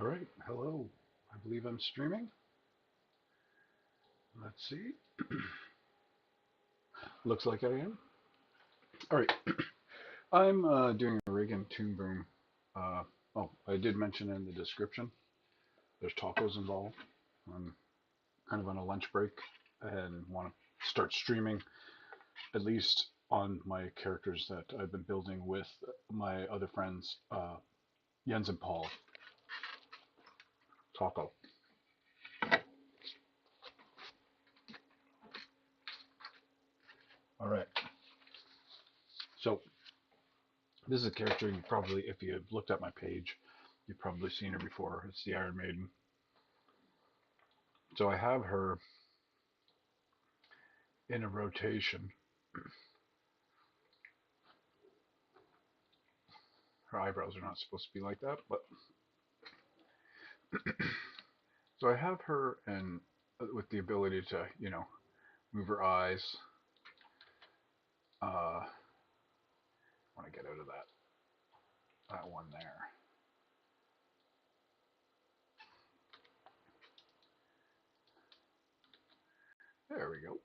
All right, hello. I believe I'm streaming. Let's see. Looks like I am. All right, I'm doing a rig in toonboom. Uh, oh, I did mention in the description. There's tacos involved. I'm kind of on a lunch break and want to start streaming at least on my characters that I've been building with my other friends, Jens and Paul. Taco. All right. So this is a character you probably, if you've looked at my page, you've probably seen her before. It's the Iron Maiden. So I have her in a rotation. Her eyebrows are not supposed to be like that, but so I have her in with the ability to, move her eyes. I want to get out of that one there. There we go.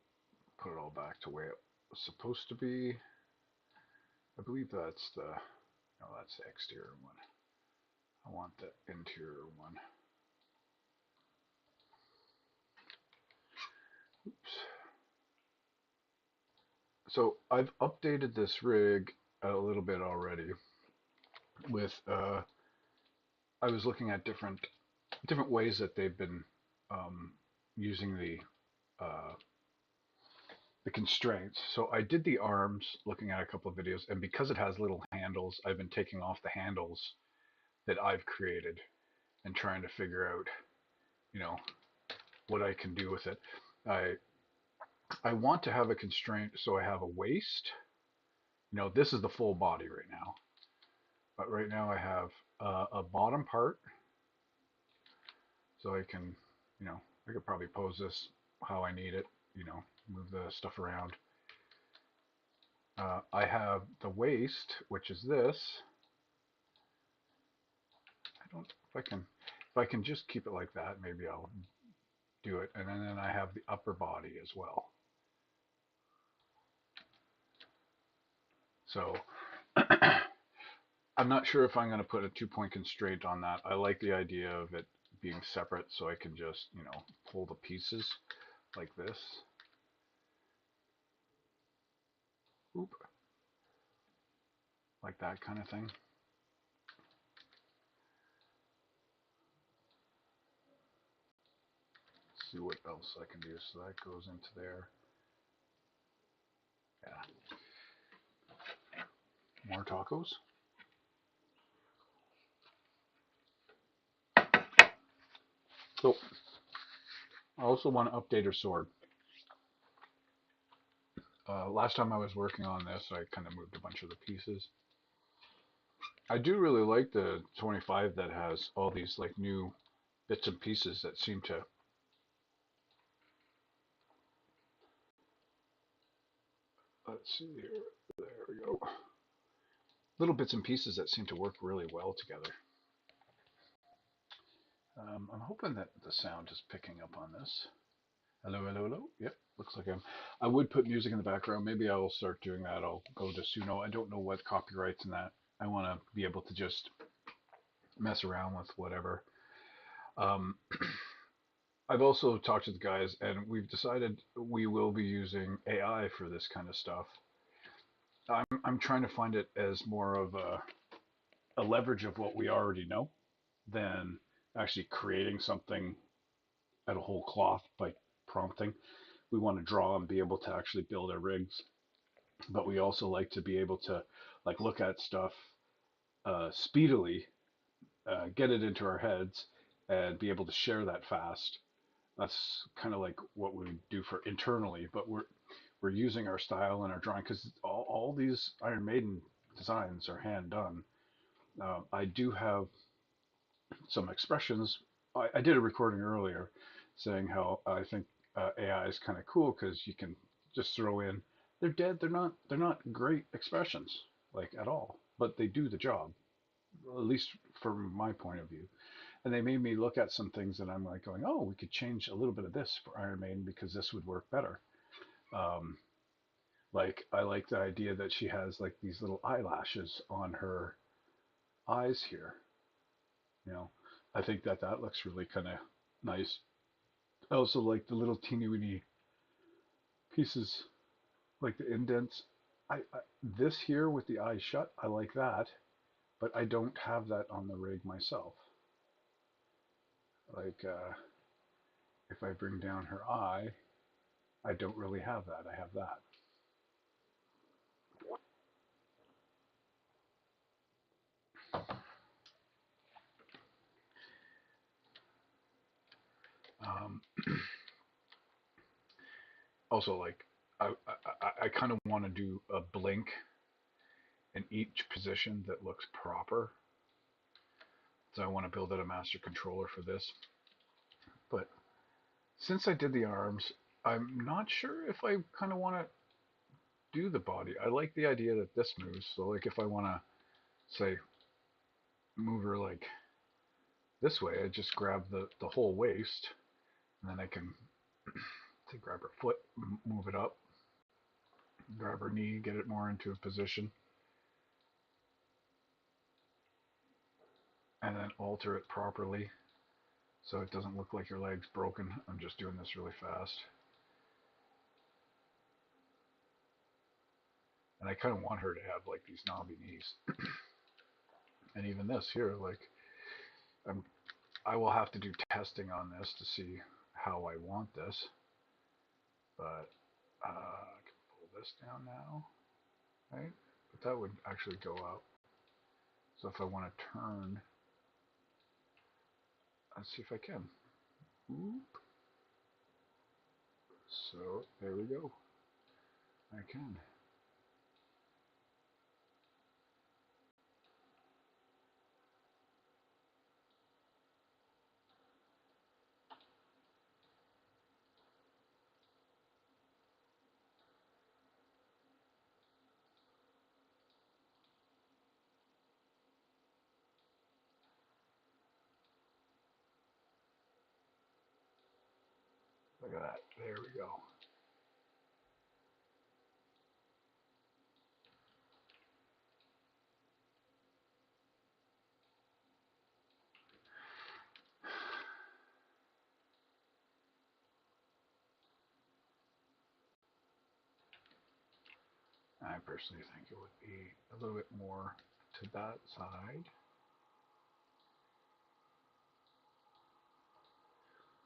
Put it all back to where it was supposed to be. I believe that's the no, that's the exterior one. I want the interior one. Oops. So I've updated this rig a little bit already. With I was looking at different ways that they've been um, using uh, the constraints. So I did the arms, looking at a couple of videos, and because it has little handles, I've been taking off the handles that I've created and trying to figure out, you know, what I can do with it. I I want to have a constraint so I have a waist. This is the full body right now, but right now I have a bottom part, so I can, I could probably pose this how I need it. Move the stuff around. I have the waist, which is this. I don't if I can just keep it like that, maybe I'll do it. And then I have the upper body as well. So I'm not sure if I'm going to put a 2 point constraint on that. I like the idea of it being separate so I can just, pull the pieces like this. Oop, like that kind of thing. Let's see what else I can do. So that goes into there. Yeah, more tacos. So I also want to update her sword. Last time I was working on this, I kind of moved a bunch of the pieces. I do really like the 25 that has all these like new bits and pieces that seem to. Let's see here. There we go. Little bits and pieces that seem to work really well together. I'm hoping that the sound is picking up on this. Hello, hello, hello. Yep, looks like I'm. I would put music in the background. Maybe I will start doing that. I'll go to Suno. I don't know what copyrights in that. I want to be able to just mess around with whatever. Um, I've also talked to the guys, and we've decided we will be using AI for this kind of stuff. I'm trying to find it as more of a leverage of what we already know than actually creating something out of whole cloth by prompting. We want to draw and be able to actually build our rigs, but we also like to be able to like look at stuff speedily, get it into our heads, and be able to share that fast. That's kind of like what we do for internally, but we're using our style and our drawing because all these Iron Maiden designs are hand done. I do have some expressions. I did a recording earlier saying how I think AI is kind of cool because you can just throw in they're dead. They're not great expressions like at all, but they do the job. at least from my point of view. And they made me look at some things that I'm like going, oh, we could change a little bit of this for Iron Maiden because this would work better. Um, like I like the idea that she has like these little eyelashes on her eyes here. You know, I think that that looks really kind of nice. I also like the little teeny weeny pieces, like the indents. This here with the eyes shut, I like that, but I don't have that on the rig myself. Like if I bring down her eye, I don't really have that. I have that. Um, Also, like I kind of want to do a blink in each position that looks proper. So I want to build out a master controller for this. But since I did the arms, I'm not sure if I kind of want to do the body. I like the idea that this moves. So like if I want to say move her like this way, I just grab the whole waist, and then I can say grab her foot, move it up, grab her knee, get it more into a position, and then alter it properly so it doesn't look like your leg's broken. I'm just doing this really fast. And I kind of want her to have like these knobby knees. And even this here, like I'm, I will have to do testing on this to see how I want this. But I can pull this down now, right? But that would actually go out. So if I want to turn, let's see if I can. Oop. So there we go. I can. Look at that. There we go. I personally think it would be a little bit more to that side.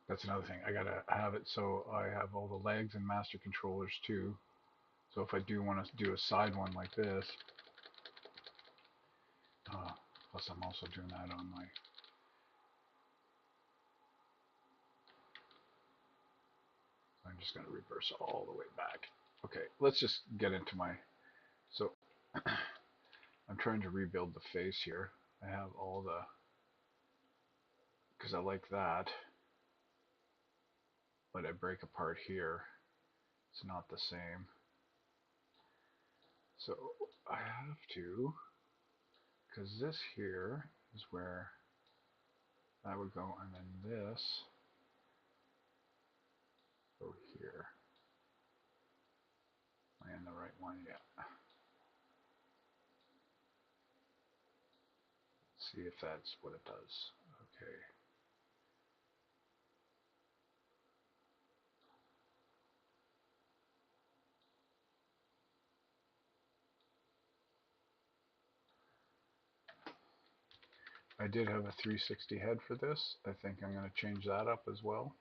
That's another thing. I gotta have it so I have all the legs and master controllers too. So if I do want to do a side one like this, uh, plus I'm also doing that on my. I'm just gonna reverse all the way back. Okay, let's just get into my. So I'm trying to rebuild the face here. I have all the because I like that, but I break apart here. It's not the same. So I have to, because this here is where that would go, and then this go here. Am I in the right one? Yeah. See if that's what it does. Okay. I did have a 360 head for this. I think I'm going to change that up as well.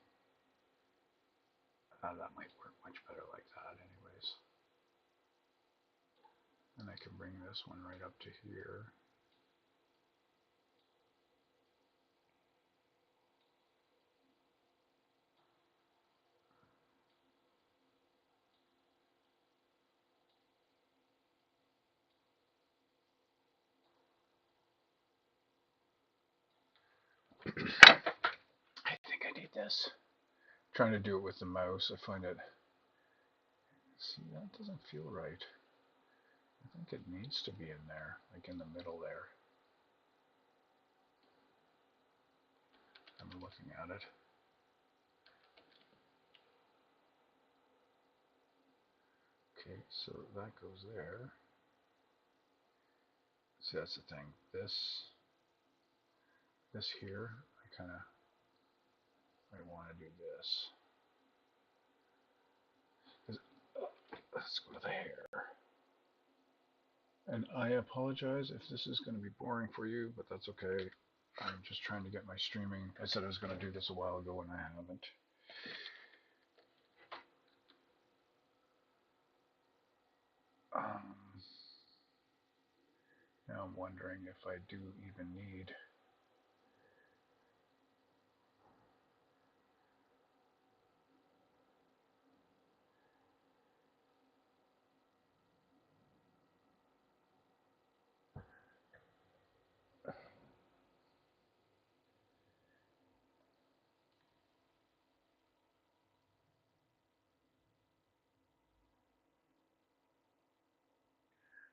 That might work much better like that anyways. And I can bring this one right up to here. I think I need this. I'm trying to do it with the mouse. I find it. See, that doesn't feel right. I think it needs to be in there, like in the middle there. looking at it. Okay, so that goes there. See, that's the thing. This here, I kind of might want to do this. Let's go to the hair. And I apologize if this is going to be boring for you, but that's okay. I'm just trying to get my streaming. I said I was going to do this a while ago and I haven't. Now I'm wondering if I do even need.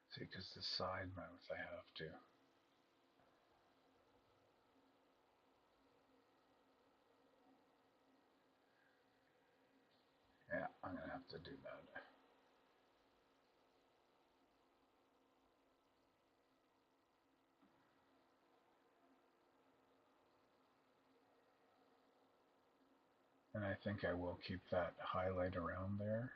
See, because the side mouth I have to. Yeah, I'm going to have to do that. And I think I will keep that highlight around there.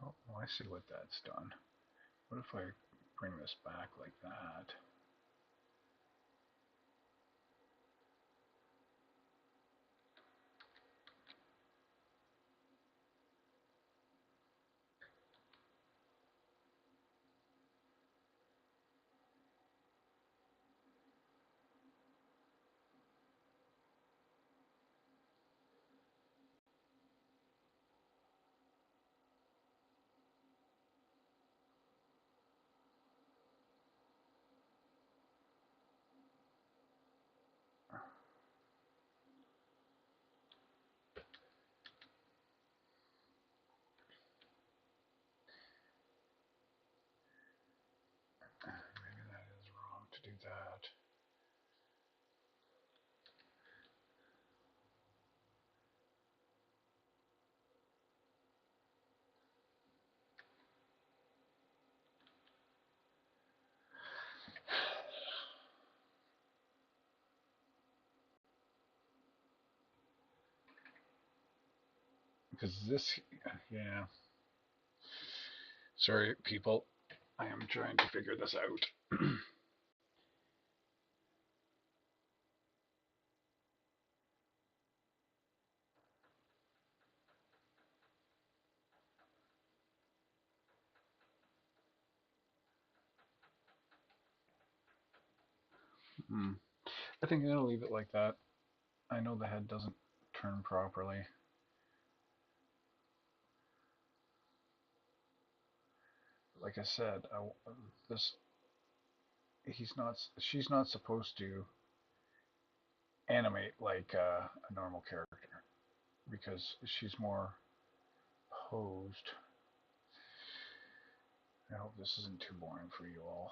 Oh, I see what that's done. What if I bring this back like that? Maybe that is wrong to do that. Because this, yeah. Sorry, people. I am trying to figure this out. I think I'm gonna leave it like that. I know the head doesn't turn properly. Like I said, she's not supposed to animate like a normal character because she's more posed. I hope this isn't too boring for you all.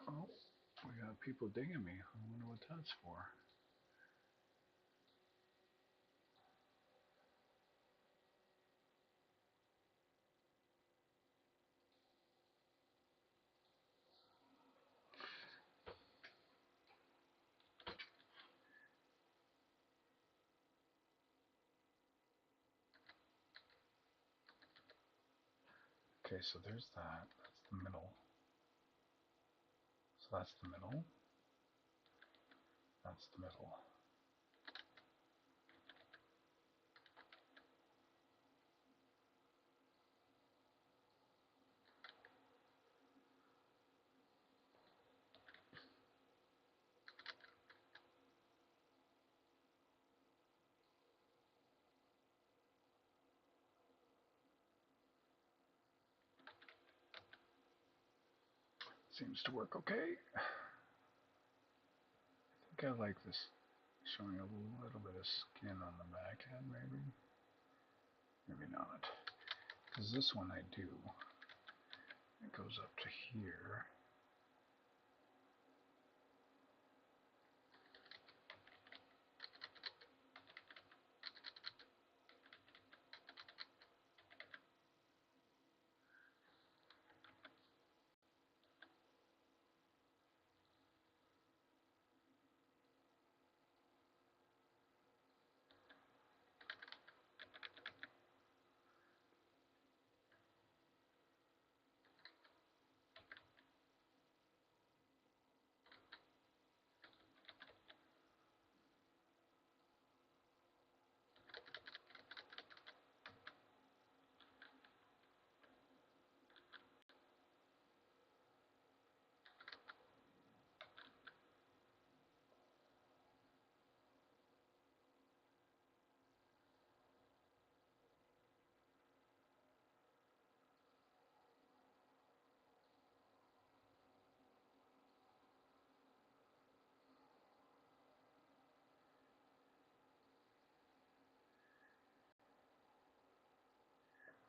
Oh, we got people digging me. I wonder what that's for. Okay, so there's that. That's the middle. So that's the middle. That's the middle. Seems to work okay. I think I like this showing a little bit of skin on the back end, maybe. Maybe not. Because this one I do. It goes up to here.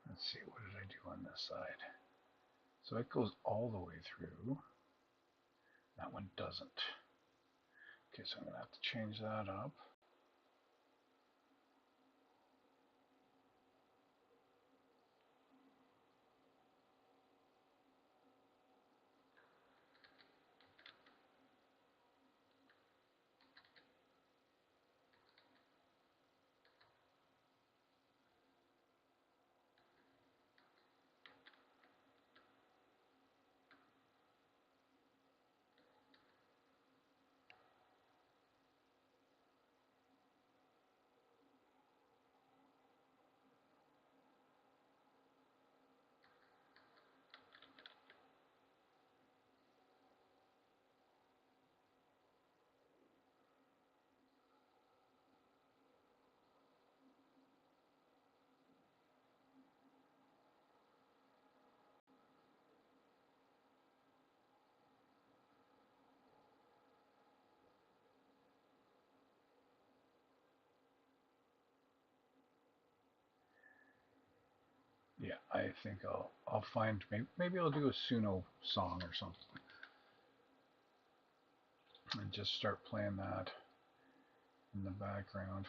Let's see, what did I do on this side? So it goes all the way through. That one doesn't. Okay, so I'm going to have to change that up. Yeah, I think I'll find, maybe I'll do a Suno song or something and just start playing that in the background.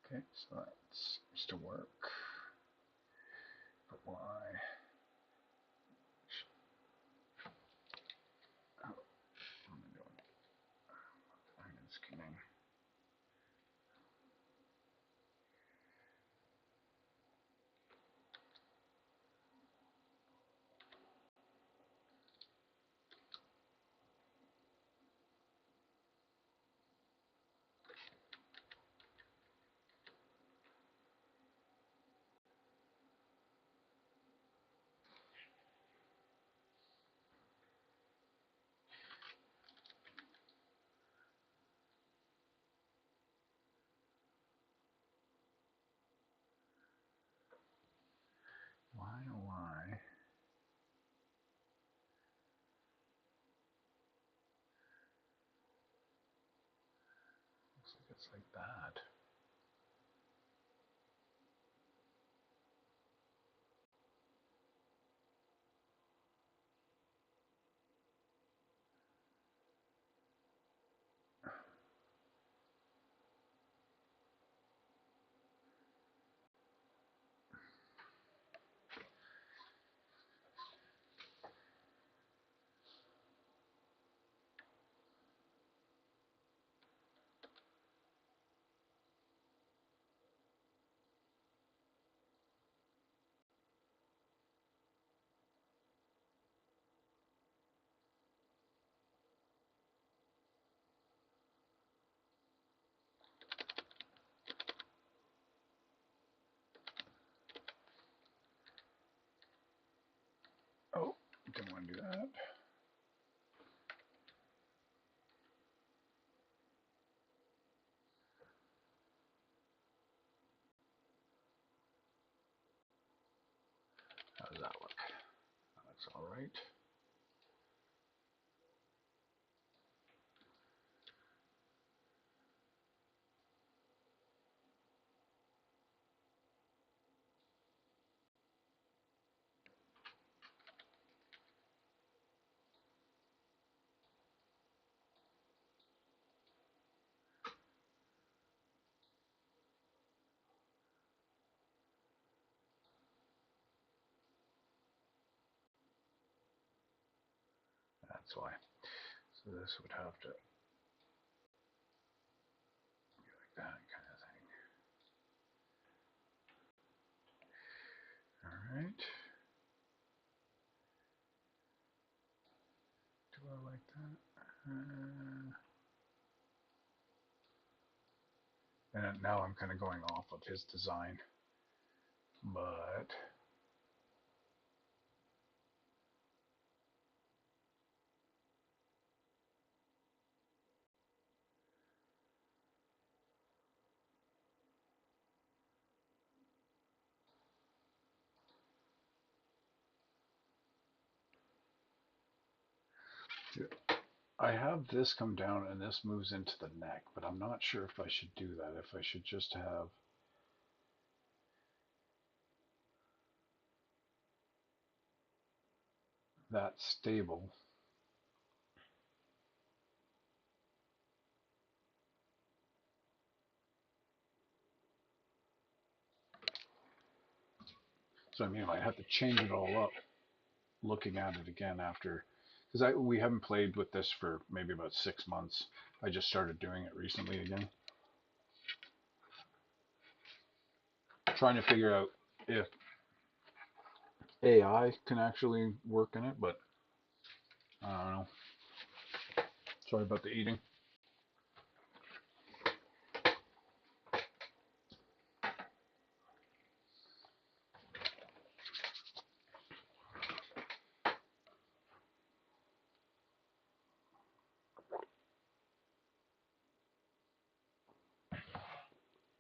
Okay, so that seems to work. But why? Oh, what am I doing? I'm scanning. Why, oh why? Looks like it's like that. looks all right. That's why. So this would have to be like that kind of thing. All right. Do I like that? And now I'm kind of going off of his design, but I have this come down and this moves into the neck, but I'm not sure if I should do that. If I should just have that stable. So I mean, I might have to change it all up looking at it again after, because we haven't played with this for maybe about 6 months. I just started doing it recently again. Trying to figure out if AI can actually work in it, but I don't know. Sorry about the eating.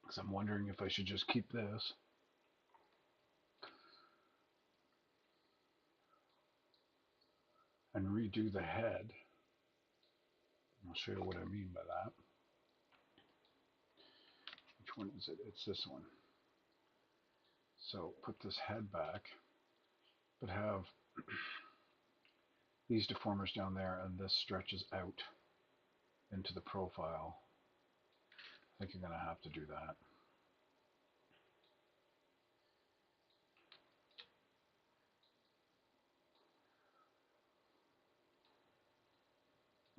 Because I'm wondering if I should just keep this and redo the head. I'll show you what I mean by that. Which one is it? It's this one. So put this head back, but have these deformers down there, and this stretches out into the profile. I think you're going to have to do that.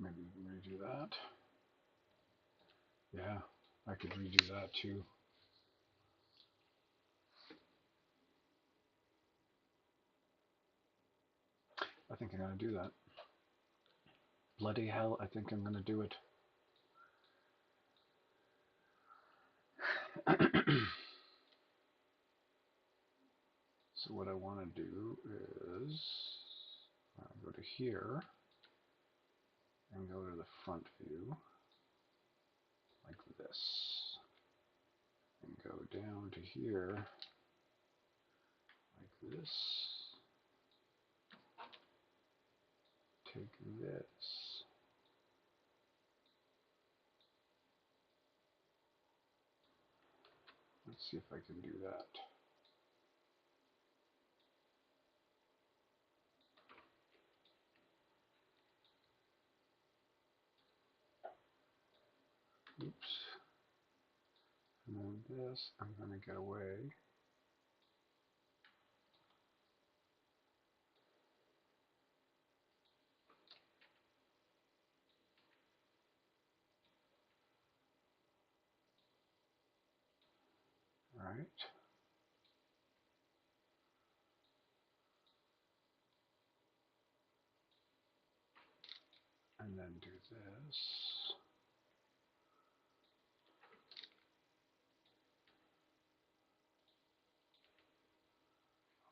Maybe you can redo that. Yeah, I could redo that too. I think I'm going to do that. Bloody hell, I think I'm going to do it. So what I want to do is go to here and go to the front view like this, and go down to here like this. Take this. Let's see if I can do that. Oops. And then this, I'm going to get away. All right. And then do this.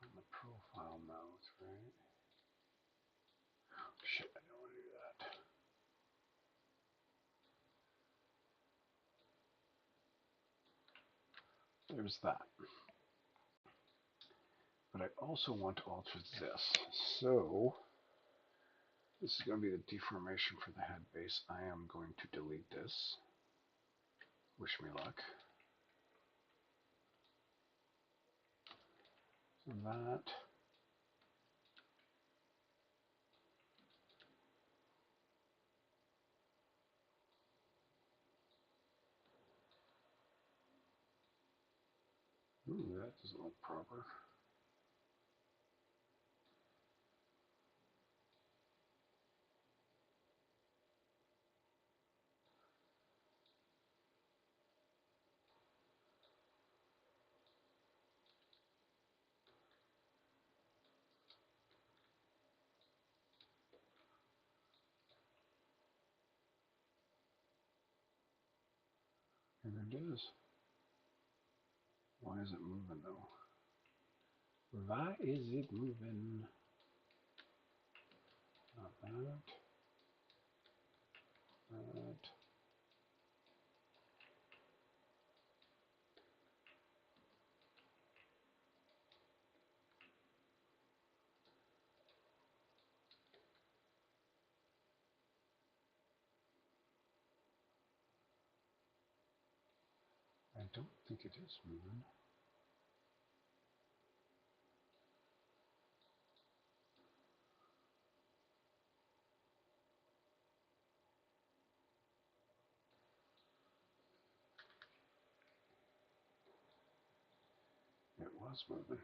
On the profile mouth, right? Oh, shit, I don't want to do that. There's that. But I also want to alter this. So this is going to be the deformation for the head base. I am going to delete this. Wish me luck. So that. Ooh, that doesn't look proper. And it is. Why is it moving though? Why is it moving? Not that. That. I don't think it is moving. It was moving.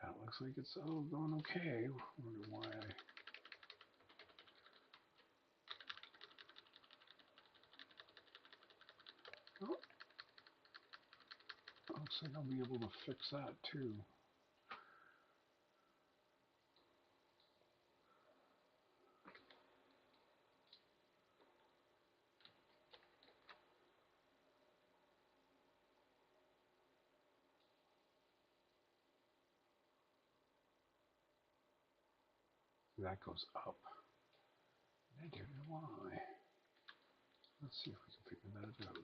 That looks like it's all going okay. Wonder why oh, looks like I'll be able to fix that too. That goes up. I don't know why. Let's see if we can figure that out.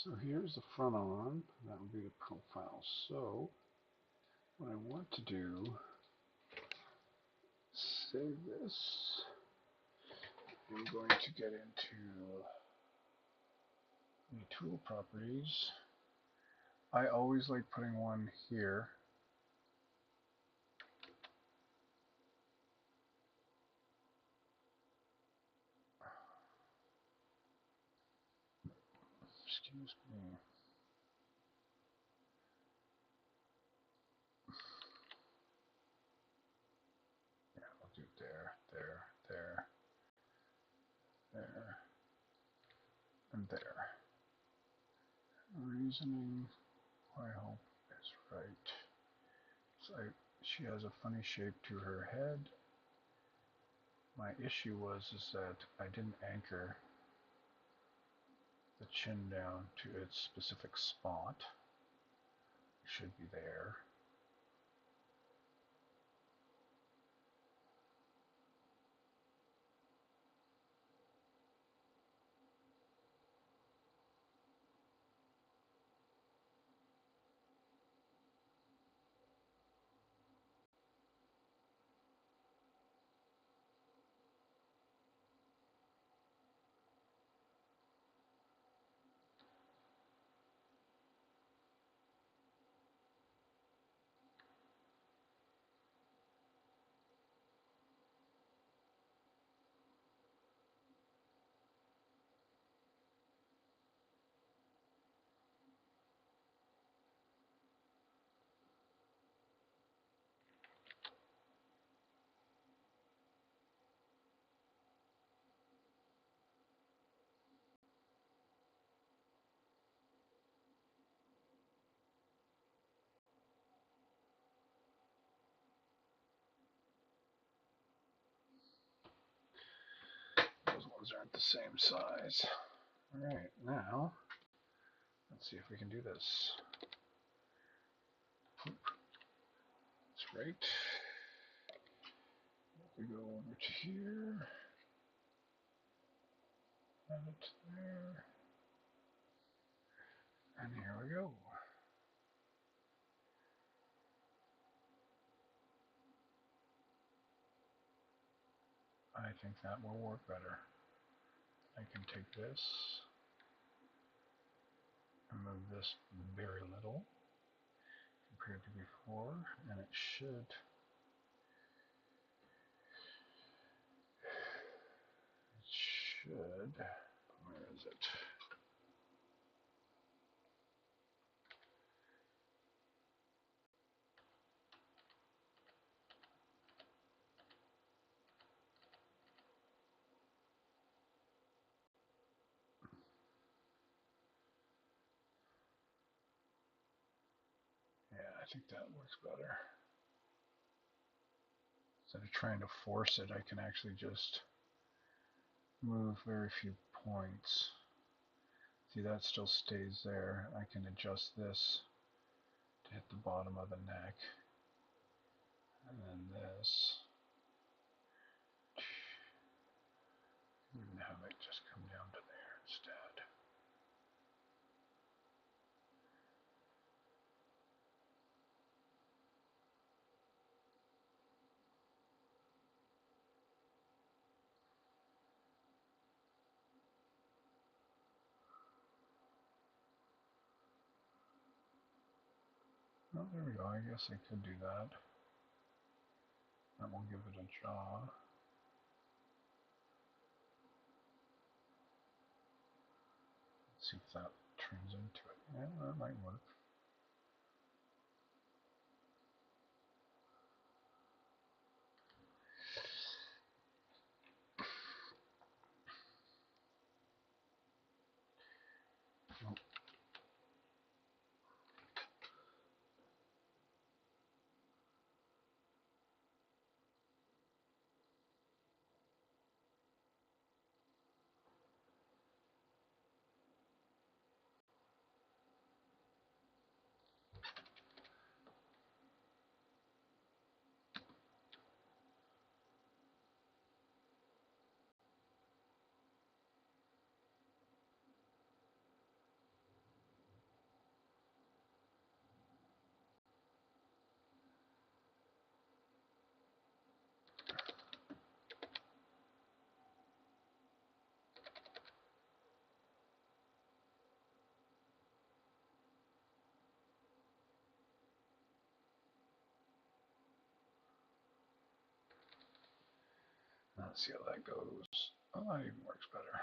So here's the front on. That would be the profile. So what I want to do, save this. I'm going to get into the tool properties. I always like putting one here. Excuse me. Yeah, I'll do there, there, and there. Reasoning, I hope, is right. So she has a funny shape to her head. My issue is that I didn't anchor the chin down to its specific spot. It should be there. Those ones aren't the same size. Alright, now, let's see if we can do this. That's right. We go over to here, add it to there, and here we go. I think that will work better. I can take this and move this very little compared to before, and it should, where is it? Yeah, I think that works better. Instead of trying to force it, I can actually just move very few points. See, that still stays there. I can adjust this to hit the bottom of the neck. And then this. And have it just come down to there instead. Oh, there we go. I guess I could do that. That will give it a jaw. Let's see if that turns into it. Yeah, that might work. Oh, Let's see how that goes. Oh, that even works better.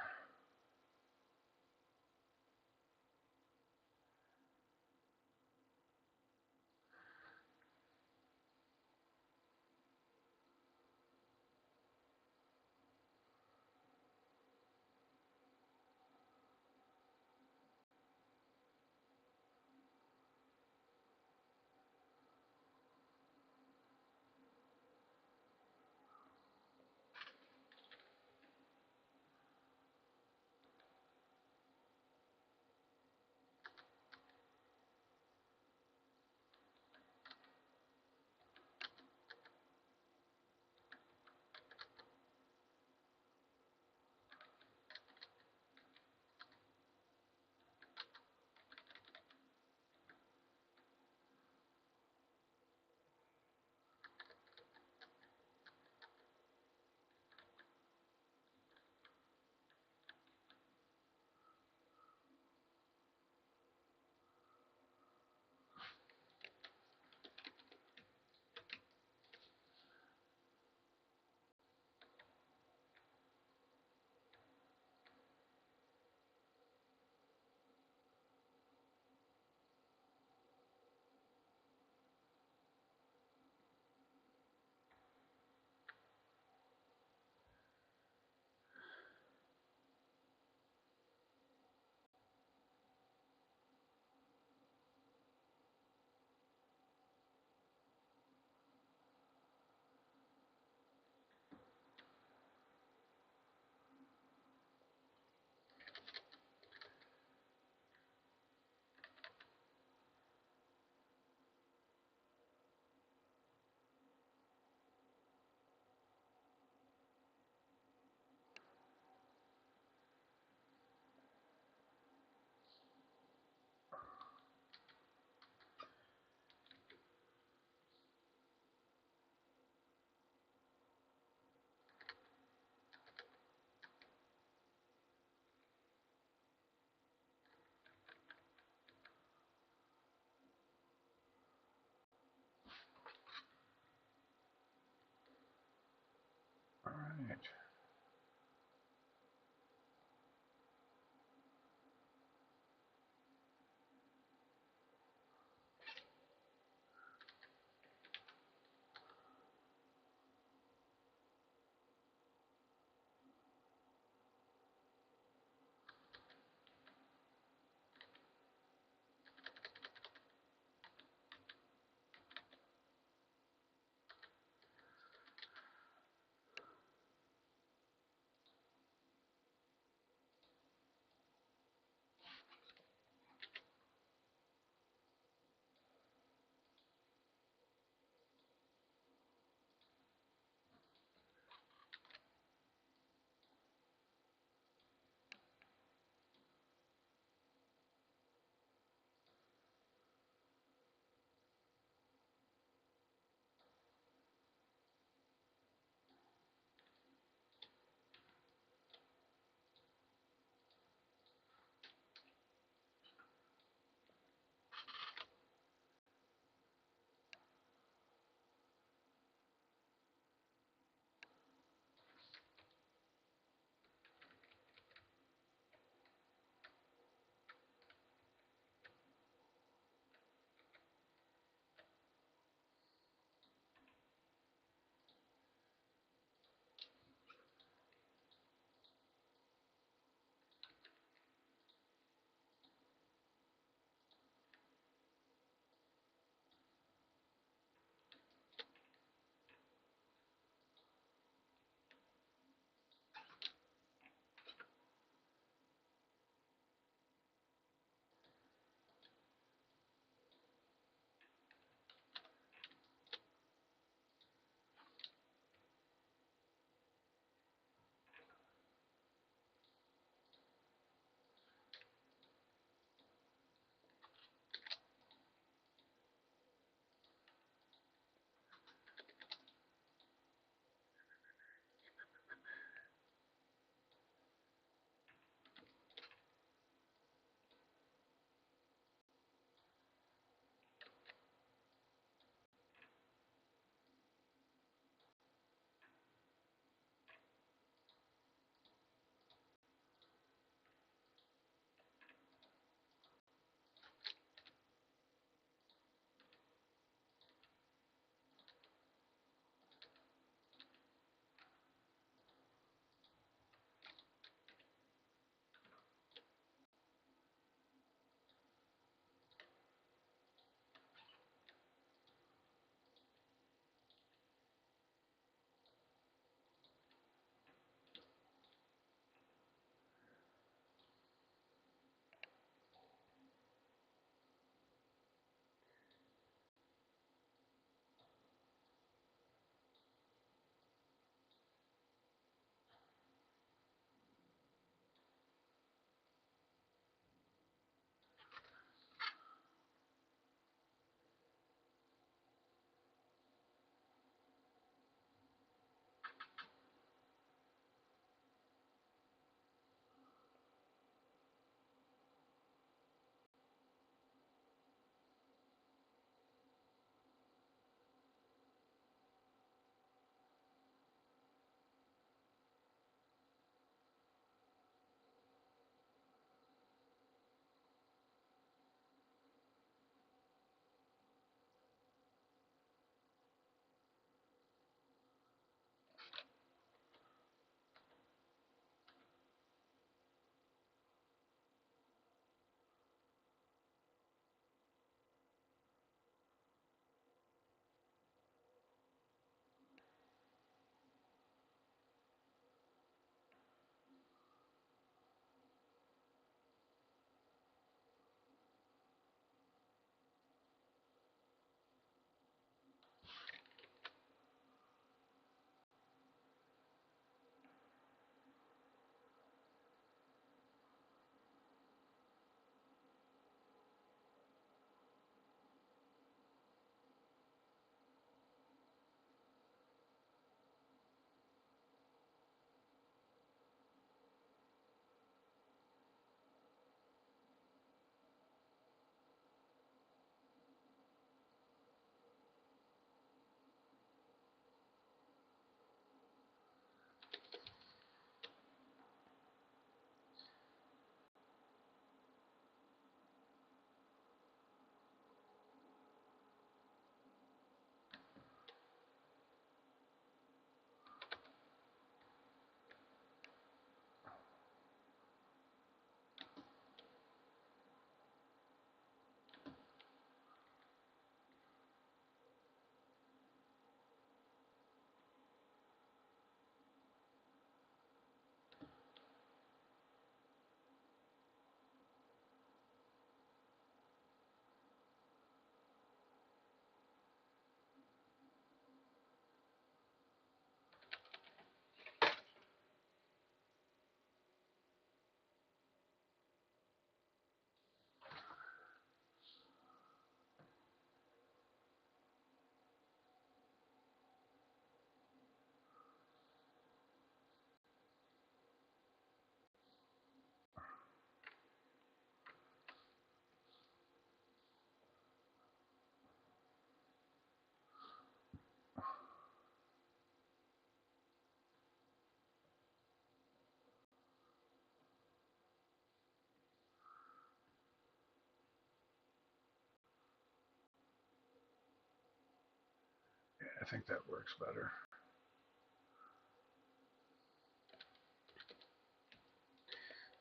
I think that works better.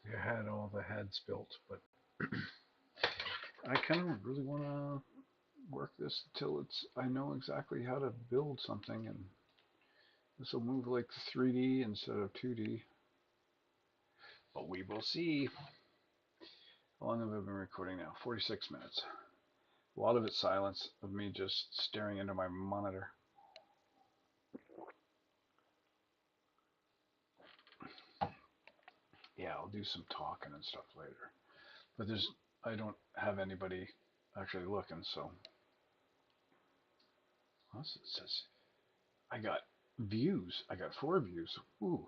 You had all the heads built, but I kind of really want to work this until I know exactly how to build something, and this will move like 3D instead of 2D. But we will see. How long have I been recording now? 46 minutes. A lot of it's silence of me just staring into my monitor. Yeah, I'll do some talking and stuff later. But I don't have anybody actually looking, so. It says I got views. I got 4 views. Ooh.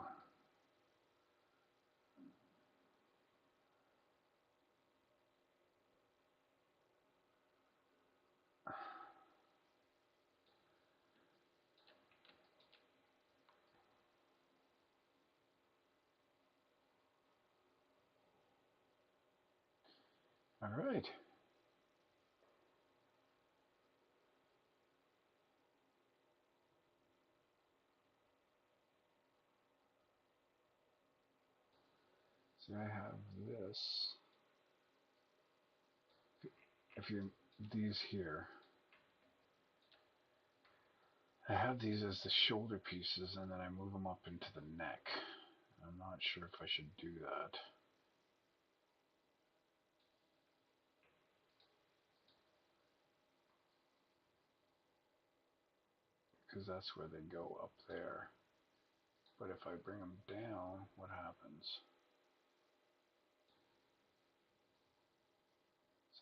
All right. See, I have this. If you these here, I have these as the shoulder pieces, and then I move them up into the neck. I'm not sure if I should do that. Because that's where they go up there. But if I bring them down, what happens?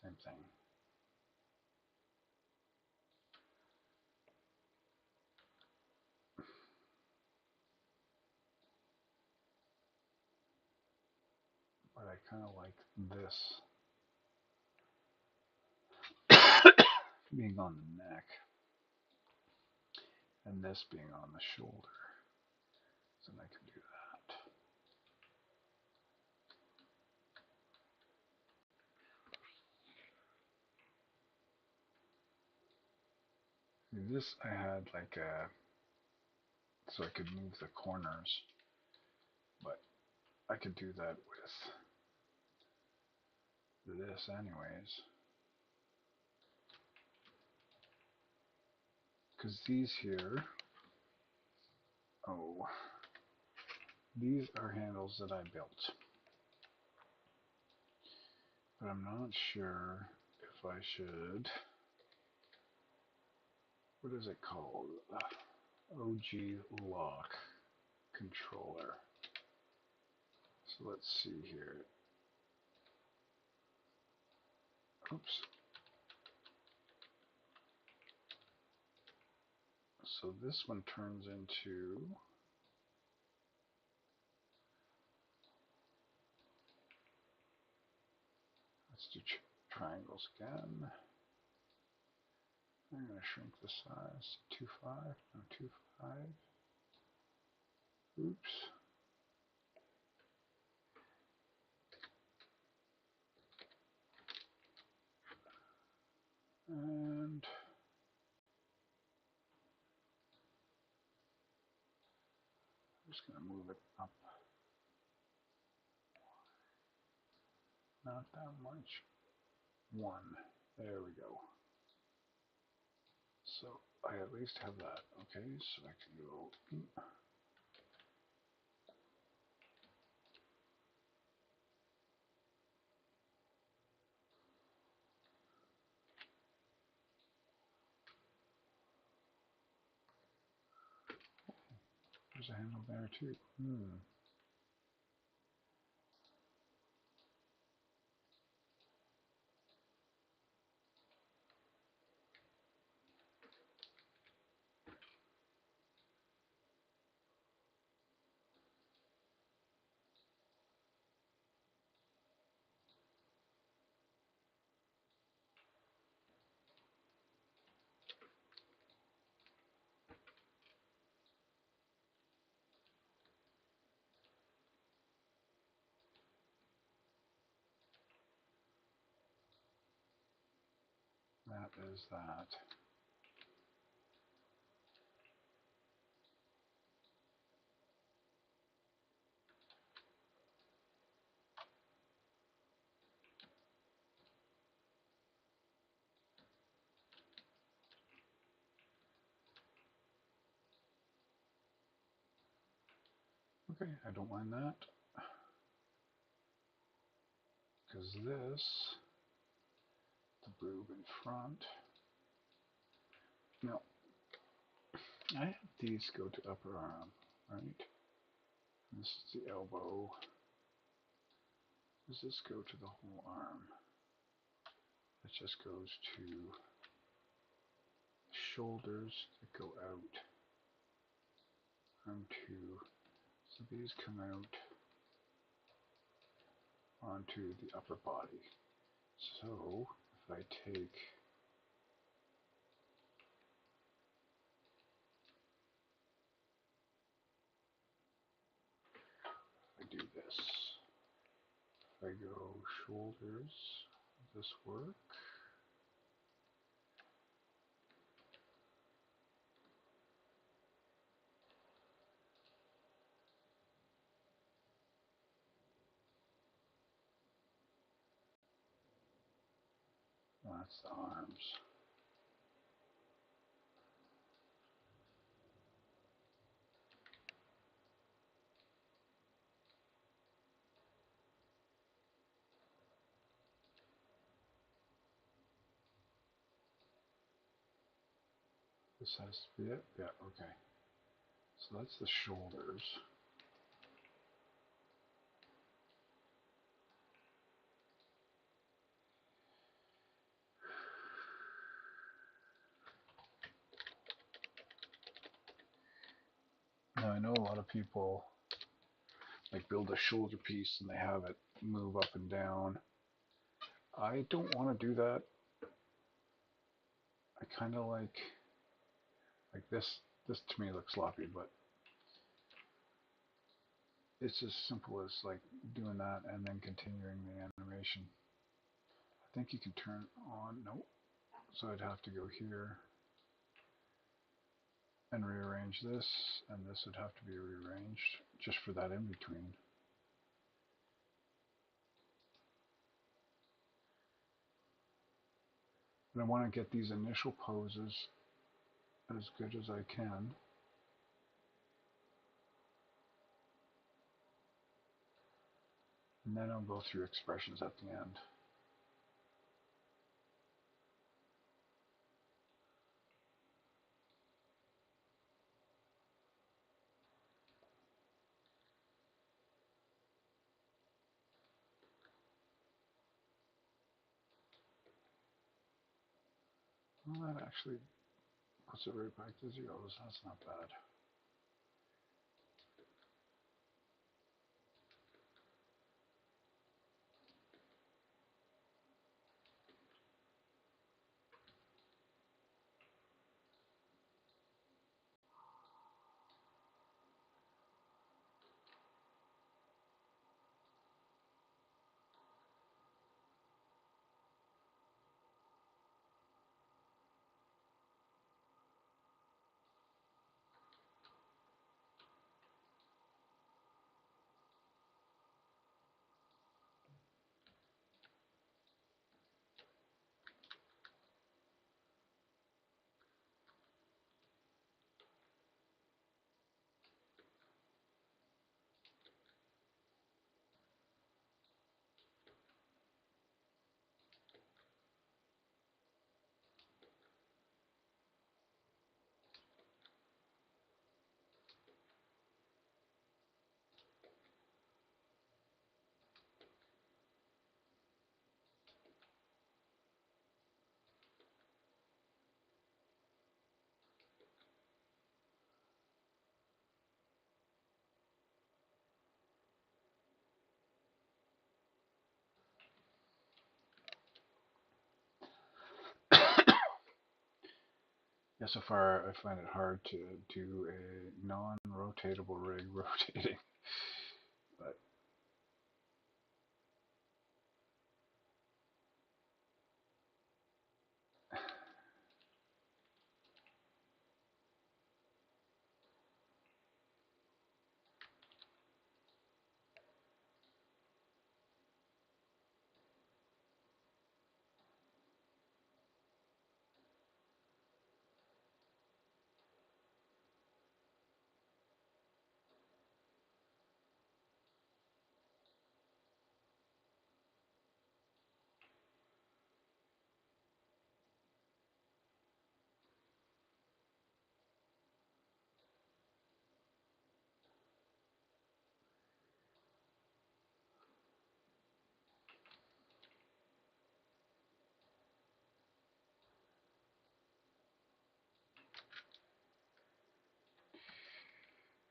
Same thing. But I kind of like this being on the neck and this being on the shoulder. So then I can do that. This I had like a, so I could move the corners, but I could do that with this anyways. Because these here, oh, these are handles that I built. But I'm not sure if I should, what is it called? OG lock controller. So let's see here. Oops. So this one turns into, let's do triangles again. I'm going to shrink the size to 2.5, no 2.5. Oops. And I'm just going to move it up. Not that much. 1. There we go. So I at least have that. Okay, so I can go. There's a handle there too. That is that. Okay, I don't mind that. Because this, the boob in front. No, I have these go to upper arm, right? This is the elbow. Does this go to the whole arm? It just goes to shoulders that go out. Arm two. So these come out onto the upper body. So if I take, I do this. If I go shoulders, does this work? Well, that's the arms. This has to be it? Yeah, okay. So that's the shoulders. Now I know a lot of people like build a shoulder piece and they have it move up and down. I don't want to do that. I kind of like this. This to me looks sloppy, but it's as simple as like doing that and then continuing the animation. I think you can turn on, nope. So I'd have to go here and rearrange this, and this would have to be rearranged just for that in between. And I want to get these initial poses as good as I can. And then I'll go through expressions at the end. Well, that actually puts it right back to zeros. That's not bad. Yeah, so far I find it hard to do a non-rotatable rig rotating. But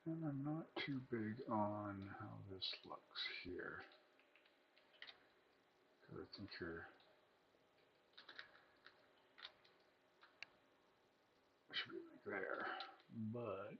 And I'm not too big on how this looks here. Because I think you're should be like there. But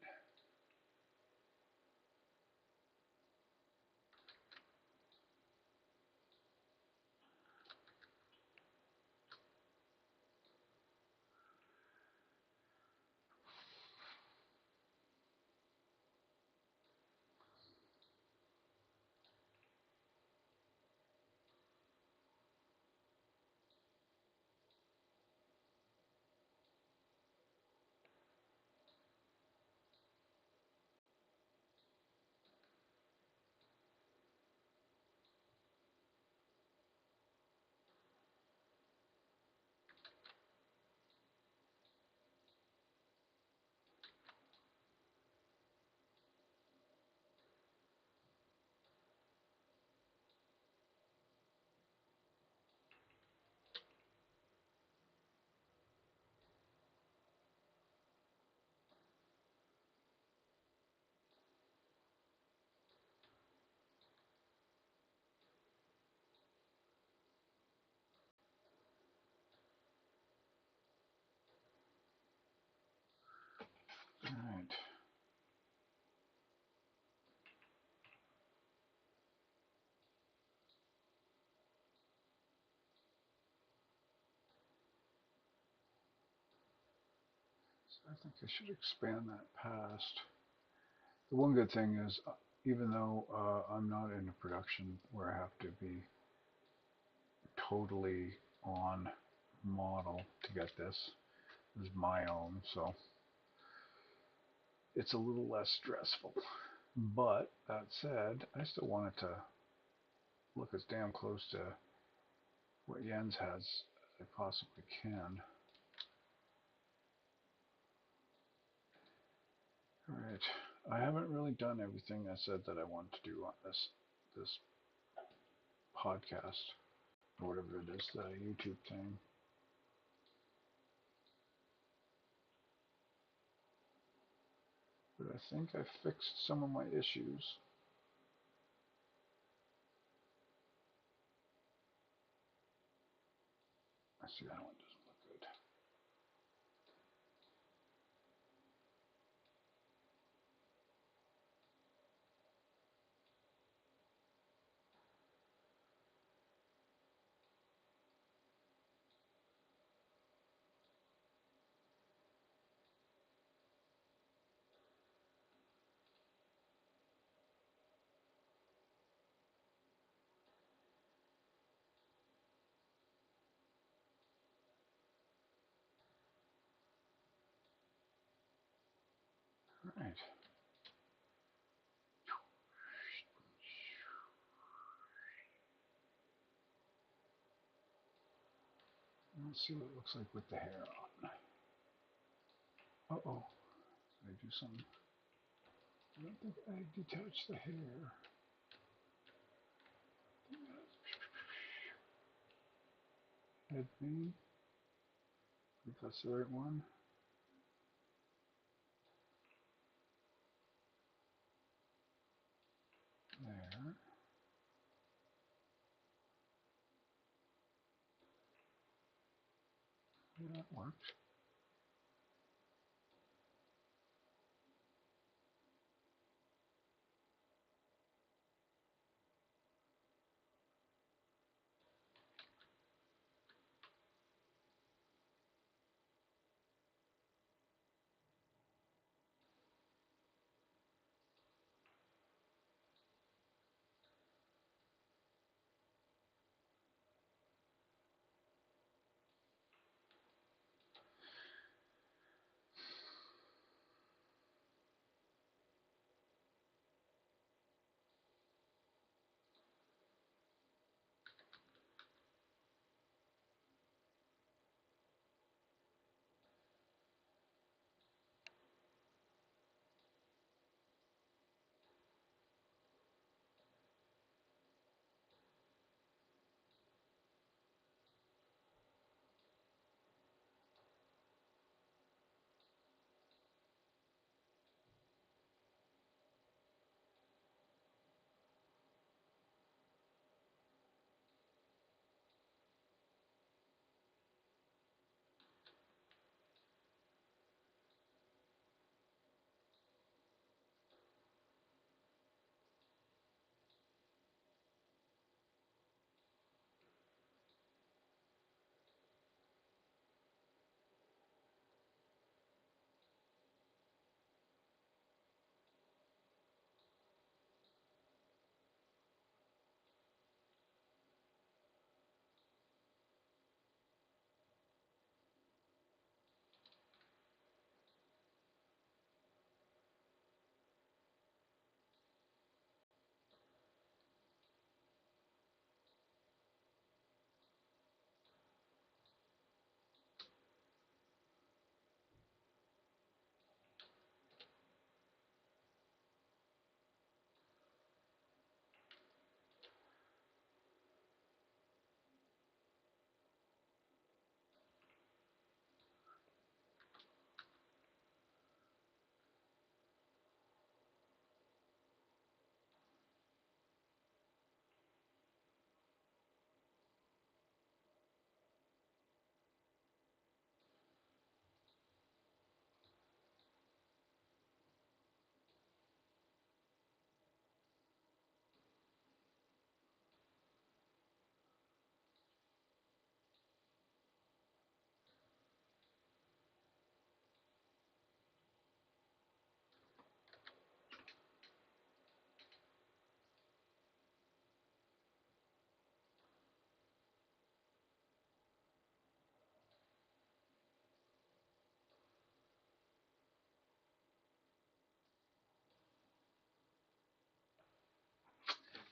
all right. So I think I should expand that past. The one good thing is, even though I'm not in a production where I have to be totally on model to get this, this is my own, so it's a little less stressful. But that said, I still want it to look as damn close to what Jens has as I possibly can. All right, I haven't really done everything I said that I want to do on this podcast or whatever it is, the YouTube thing. But I think I fixed some of my issues. I see that one doesn't look good. All right. Let's see what it looks like with the hair on. Uh-oh. Did I do something? I don't think I detached the hair. Head B. If that's the right one. There. Yeah, that worked.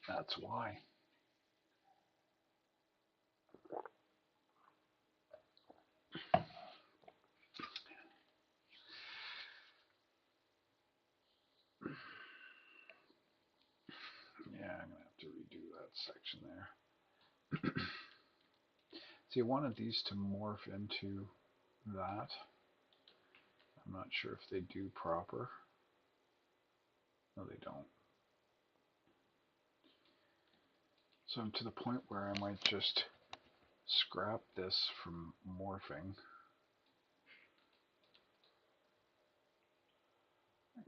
That's why. Yeah, I'm gonna have to redo that section there. See, I wanted these to morph into that. I'm not sure if they do proper. No, they don't. So I'm to the point where I might just scrap this from morphing.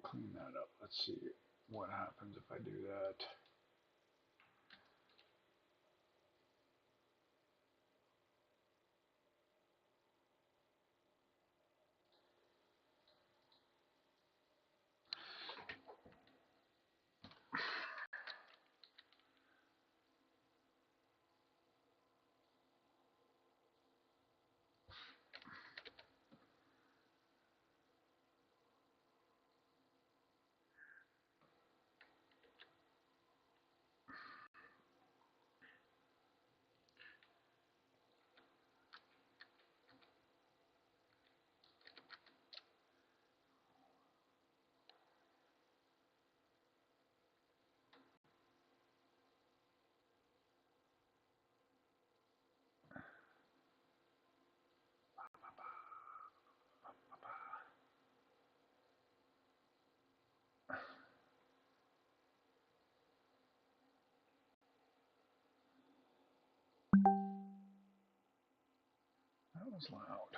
Clean that up. Let's see what happens if I do that. That was loud.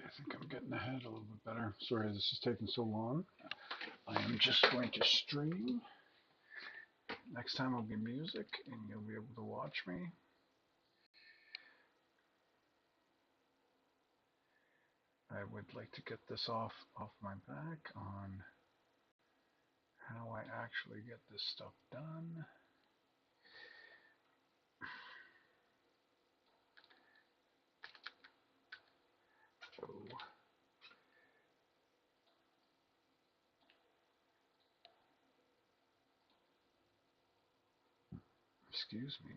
I think I'm getting ahead a little bit better. Sorry this is taking so long. I am just going to stream. Next time will be music and you'll be able to watch me. I would like to get this off my back on how I actually get this stuff done. Oh, excuse me.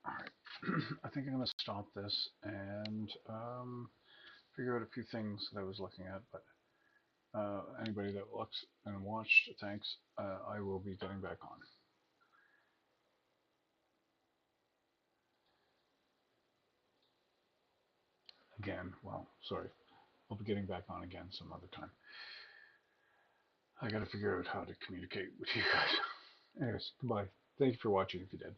All right. I think I'm going to stop this and figure out a few things that I was looking at. But anybody that looks and watched, thanks. I will be getting back on. Again, well, sorry. I'll be getting back on again some other time. I got to figure out how to communicate with you guys. Anyways, goodbye. Thank you for watching if you did.